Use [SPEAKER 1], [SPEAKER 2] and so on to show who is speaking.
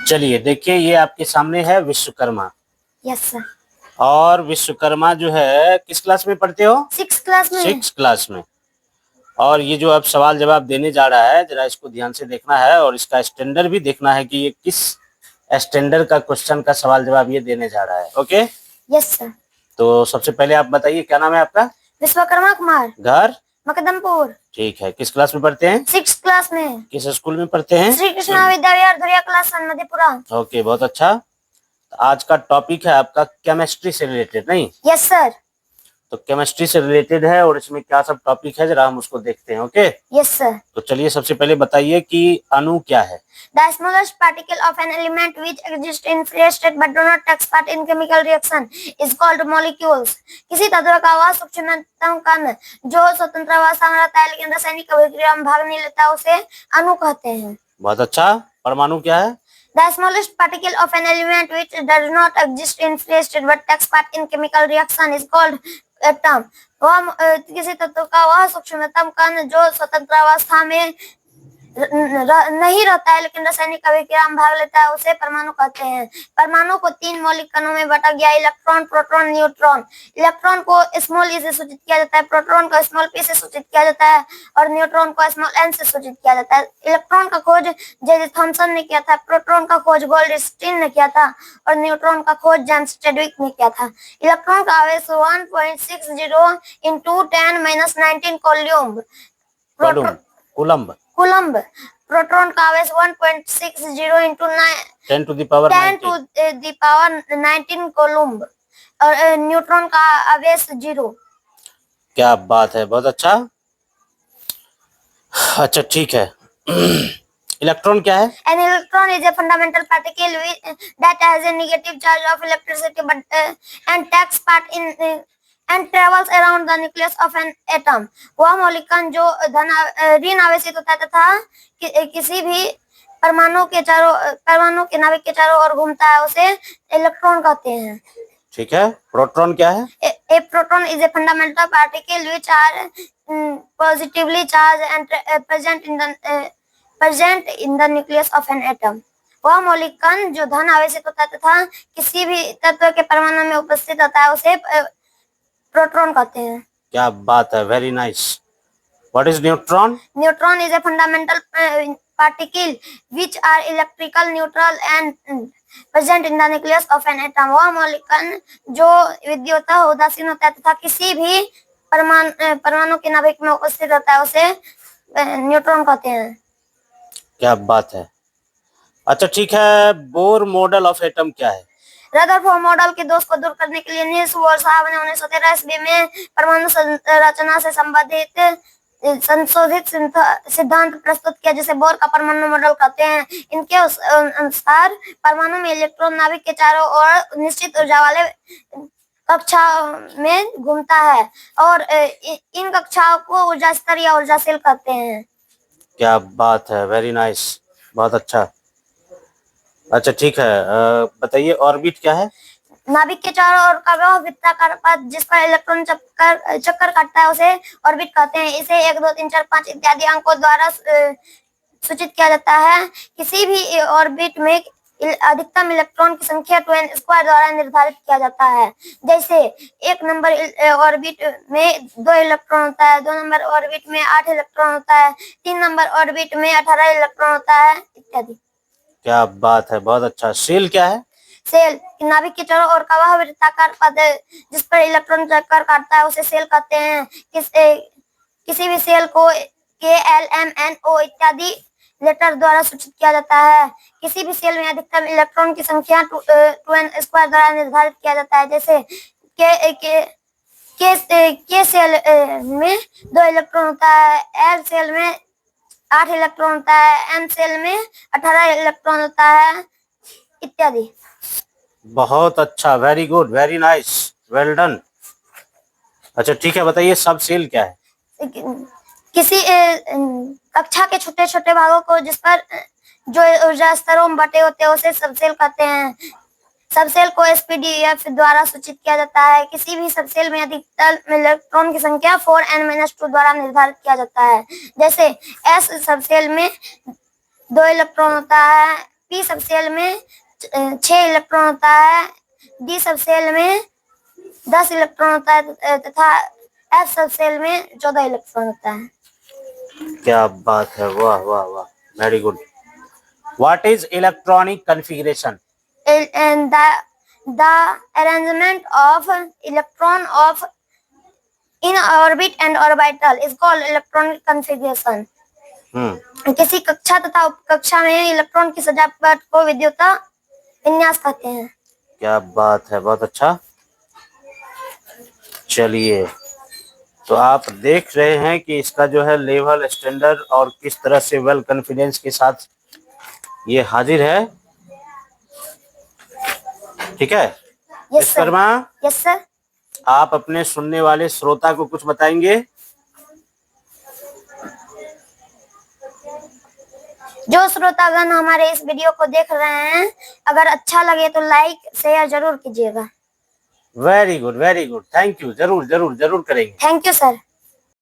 [SPEAKER 1] चलिए देखिए, ये आपके सामने है विश्वकर्मा।
[SPEAKER 2] Yes sir.
[SPEAKER 1] और विश्वकर्मा जो है किस क्लास में पढ़ते हो?
[SPEAKER 2] 6th क्लास में।
[SPEAKER 1] 6th क्लास में। और ये जो अब सवाल जवाब देने जा रहा है, जरा इसको ध्यान से देखना है और इसका स्टैंडर्ड भी देखना है कि ये किस स्टैंडर्ड का क्वेश्चन का सवाल जवाब ये देने जा रहा है। Okay,
[SPEAKER 2] yes sir.
[SPEAKER 1] तो सबसे पहले आप बताइए, क्या नाम है आपका?
[SPEAKER 2] विश्वकर्मा कुमार।
[SPEAKER 1] घर?
[SPEAKER 2] मकदमपुर।
[SPEAKER 1] ठीक है। किस क्लास में पढ़ते हैं?
[SPEAKER 2] 6th क्लास में।
[SPEAKER 1] किस स्कूल में पढ़ते हैं?
[SPEAKER 2] श्री कृष्णा विद्याविहार धुरिया क्लास मधेपुरा।
[SPEAKER 1] ओके, बहुत अच्छा। आज का टॉपिक है आपका केमिस्ट्री से रिलेटेड, नहीं?
[SPEAKER 2] Yes sir.
[SPEAKER 1] तो केमिस्ट्री से रिलेटेड है और इसमें क्या सब टॉपिक है, जरा हम उसको देखते हैं। Okay,
[SPEAKER 2] yes sir.
[SPEAKER 1] तो चलिए सबसे पहले बताइए कि अणु क्या है?
[SPEAKER 2] The smallest particle of an element which exists in free state but do not take part in chemical reaction is called molecules. किसी तत्व का वह सूक्ष्मतम कण जो स्वतंत्र अवस्था में रहता है लेकिन रासायनिक अभिक्रिया में भाग नहीं लेता, उसे अणु कहते हैं।
[SPEAKER 1] बहुत अच्छा। परमाणु क्या है?
[SPEAKER 2] The smallest particle of an element which does not exist in free state but takes part in chemical reaction is called atom. वह किसी तत्व का वह सूक्ष्मतम कण जो स्वतंत्र अवस्था में नहीं रहता है लेकिन रासायनिक अभिक्रिया में भाग लेता है, उसे परमाणु कहते हैं। परमाणु को 3 मौलिक कणों में बांटा गया: इलेक्ट्रॉन, प्रोटॉन, न्यूट्रॉन। इलेक्ट्रॉन को स्मॉल ई से सूचित किया जाता है, प्रोटॉन को स्मॉल पी से सूचित किया जाता है और न्यूट्रॉन को स्मॉल एन से सूचित किया जाता है। इलेक्ट्रॉन का खोज जे थॉमसन ने किया था, प्रोटॉन का खोज गोल्डस्टीन ने किया था और न्यूट्रॉन का खोज जेम्स चैडविक ने किया था। इलेक्ट्रॉन का आवेश 1.60 into 10⁻19 कूलम्ब। प्रोटॉन का आवेश 1.60 into
[SPEAKER 1] 10 to the power
[SPEAKER 2] 19 coulomb और न्यूट्रॉन का आवेश 0।
[SPEAKER 1] क्या बात है, बहुत अच्छा। अच्छा, ठीक है। इलेक्ट्रॉन क्या है?
[SPEAKER 2] An electron is a fundamental particle that has a negative charge of electricity and takes part in and travels around the nucleus of an atom. वह मौलिक कण जो ऋण आवेशित होता है तथा किसी भी परमाणु के नाभिक के चारों ओर घूमता है, उसे इलेक्ट्रॉन कहते हैं।
[SPEAKER 1] ठीक है। प्रोटॉन क्या है?
[SPEAKER 2] A proton is a fundamental particle which are positively charged and present in the nucleus of an atom. वह मौलिक कण जो धन आवेशित होता है तथा किसी भी तत्व के परमाणु में उपस्थित होता है, उसे प्रोटॉन कहते हैं।
[SPEAKER 1] क्या बात है, very nice. What is neutron?
[SPEAKER 2] Neutron is a fundamental particle which are electrical neutral and present in the nucleus of an atom. वह मौलिक कण जो विद्युतः उदासीन होता है तथा किसी भी परमाणु के नाभिक में उपस्थित होता है, उसे न्यूट्रॉन कहते हैं।
[SPEAKER 1] क्या बात है। अच्छा, ठीक है। बोर मॉडल ऑफ एटम क्या है?
[SPEAKER 2] रदरफोर्ड मॉडल के दोष को दूर करने के लिए नील्स बोर साहब ने 1913 ईस्वी में परमाणु संरचना से संबंधित संशोधित सिद्धांत प्रस्तुत किया, जिसे बोर का परमाणु मॉडल कहते हैं। इनके अनुसार परमाणु में इलेक्ट्रॉन नाभिक के चारों ओर निश्चित ऊर्जा वाले कक्षा में घूमता है और इन कक्षाओं को ऊर्जा स्तर या ऊर्जा सेल कहते हैं। क्या
[SPEAKER 1] बात है, वेरी नाइस, बहुत अच्छा। अच्छा, ठीक है। बताइए ऑर्बिट क्या है?
[SPEAKER 2] नाभिक के चारों ओर का वह वृत्ताकार पथ जिस पर इलेक्ट्रॉन चक्कर काटता है, उसे ऑर्बिट कहते हैं। इसे 1 2 3 4 5 इत्यादि अंकों द्वारा सूचित किया जाता है। किसी भी ऑर्बिट में अधिकतम इलेक्ट्रॉन की संख्या 2n² द्वारा निर्धारित किया जाता है। जैसे 1 नंबर ऑर्बिट में 2 इलेक्ट्रॉन होता है, 2 नंबर ऑर्बिट में 8 इलेक्ट्रॉन होता है, 3 नंबर ऑर्बिट में 18 इलेक्ट्रॉन होता है इत्यादि। क्या बात है, बहुत अच्छा। सेल क्या है? सेल नाभिक के चारों ओर का वह वृत्ताकार पथ जिस पर इलेक्ट्रॉन चक्कर काटता है, उसे सेल कहते हैं। किसी भी सेल को KLMNO इत्यादि लेटर द्वारा सूचित किया जाता है। किसी भी सेल में अधिकतम इलेक्ट्रॉन की संख्या 2n² द्वारा निर्धारित किया जाता है। जैसे के सेल में 2 इलेक्ट्रॉन होता है, L सेल में 8 इलेक्ट्रॉन होता है, M सेल में 18 इलेक्ट्रॉन होता है इत्यादि। बहुत अच्छा, very good, very nice, well done. अच्छा, ठीक है। बताइए सब सेल क्या है? किसी कक्षा के छोटे छोटे भागों को जिस पर जो ऊर्जा स्तरों में बटे होते हैं, उसे सबसेल कहते हैं। सबसेल को SPDF द्वारा सूचित किया जाता है। किसी भी सबसेल में अधिकतम इलेक्ट्रॉन की संख्या 4n-2 द्वारा निर्धारित किया जाता है। जैसे S सबसेल में 2 इलेक्ट्रॉन होता है, पी सब सेल में 6 इलेक्ट्रॉन होता है, डी सब सेल में 10 इलेक्ट्रॉन होता है तथा एफ सब सेल में 14 इलेक्ट्रॉन होता है।
[SPEAKER 1] क्या बात है, वाह वाह वाह, very good. What is electronic configuration?
[SPEAKER 2] And the arrangement of electron of in orbit and orbital is called electronic configuration. किसी कक्षा तथा उपकक्षा में इलेक्ट्रॉन की सजावट को विद्युत विन्यास कहते हैं।
[SPEAKER 1] क्या बात है, बहुत अच्छा। चलिए, तो आप देख रहे हैं कि इसका जो है लेवल, स्टैंडर्ड और किस तरह से वेल कॉन्फिडेंस के साथ ये हाजिर है। ठीक है विश्वकर्मा,
[SPEAKER 2] यस सर।
[SPEAKER 1] आप अपने सुनने वाले श्रोता को कुछ बताएंगे?
[SPEAKER 2] जो श्रोतागण हमारे इस वीडियो को देख रहे हैं, अगर अच्छा लगे तो लाइक शेयर जरूर कीजिएगा।
[SPEAKER 1] Very good, very good, thank you. जरूर जरूर जरूर करेंगे।
[SPEAKER 2] Thank you sir.